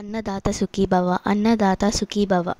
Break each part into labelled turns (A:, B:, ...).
A: अन्नदाता सुखी भव, अन्नदाता सुखी भव।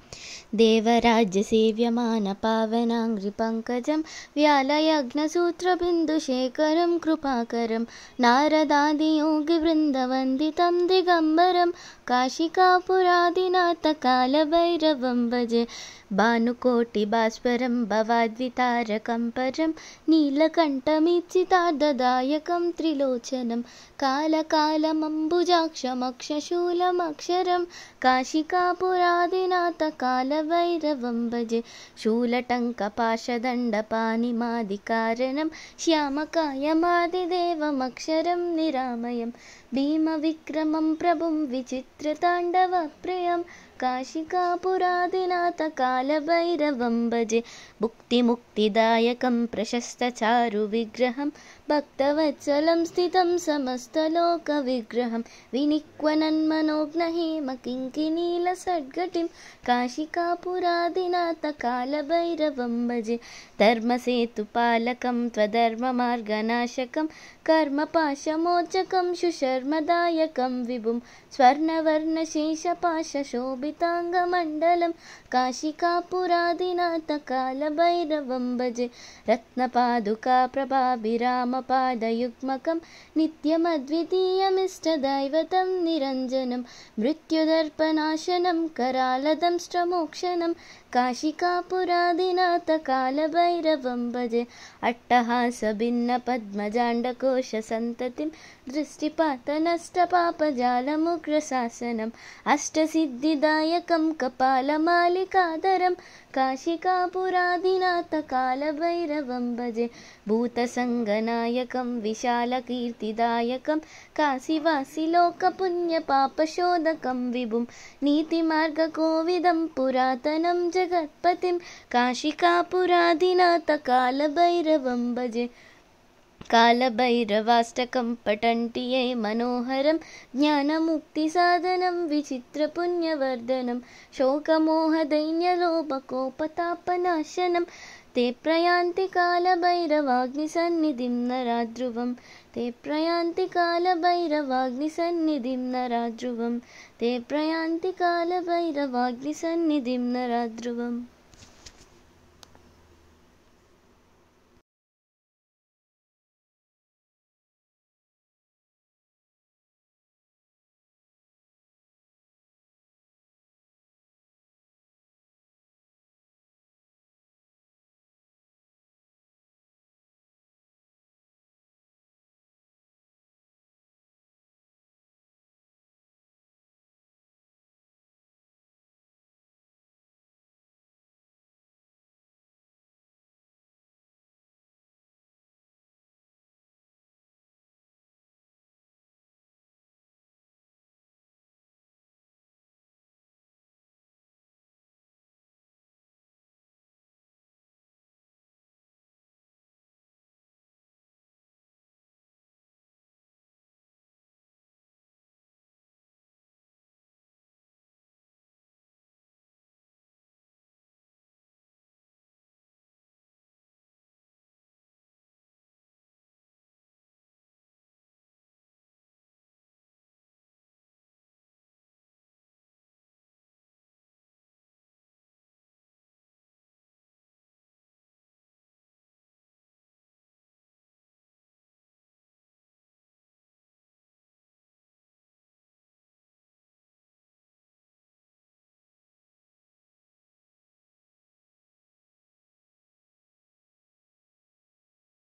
A: देवराज्यसेव्यमानपावनाङ्घ्रिपङ्कजं व्यालयज्ञसूत्रबिन्दुशेखरं कृपाकरं नारदादियोगिवृन्दवन्दितं दिगम्बरं काशिकापुरादिनाथकालभैरवं भजे। भानुकोटिभास्वरं भवाद्वितारकं परं नीलकण्ठमीप्सितार्धदायकं त्रिलोचनं कालकालमम्बुजाक्षमक्षशूलमक्षरं काशिकापुरादिनाथकालभैरवं भजे। शूलटङ्कपाशदण्डपाणिमादिकारणं श्यामकायमादिदेवमक्षरं निरामयं भीमविक्रमं प्रभुं विचित्रताण्डवप्रियं काशिकापुरादिनाथकालभैरवं भजे। भुक्तिमुक्तिदायकं प्रशस्तचारुविग्रहं भक्तवत्सलं स्थितं समस्तलोकविग्रहं विनिक्वनन्मनोज्ञहेमकिङ्किनीलसद्गतिं काशिकापुरादिनाथकालभैरवं भजे। धर्मसेतुपालकं त्वधर्ममार्गनाशकं कर्मपाशमोचकं शुशर्मदायकं विभुं स्वर्णवर्णशेषपाशशोभिताङ्गमण्डलं काशिकापुरादिनाथकालभैरवं भजे। रत्नपादुकाप्रभाभिरामपादयुग्मकं नित्यमद्वितीयमिष्टदैवतं निरञ्जनं मृत्युदर्पनाशनं करालदंष्ट्रमोक्षणं काशिकापुरादिनाथकालभैरवं भजे। अट्टहासभिन्नपद्मजाण्डकोशसन्ततिं दृष्टिपातनष्टपापजालमुग्रशासनम् अष्टसिद्धिदायकं कपालमालिकाधरं काशिकापुरादिनाथकालभैरवं भजे। भूतसङ्गनायकं विशालकीर्तिदायकं काशीवासिलोकपुण्यपापशोधकं विभुं नीतिमार्गकोविदं पुरातनं जगत्पतिं काशिकापुरादिनाथकालभैरवं भजे। कालभैरवाष्टकं पठन्ति ये मनोहरं ज्ञानमुक्तिसाधनं विचित्रपुण्यवर्धनं शोकमोहदैन्यलोभकोपतापनाशनं ते प्रयान्ति कालभैरवाग्निसन्निधिं नराध्रुवं ते प्रयान्ति कालभैरवाग्निसन्निधिं नराध्रुवं ते प्रयान्ति कालभैरवाग्निसन्निधिं नराध्रुवम्।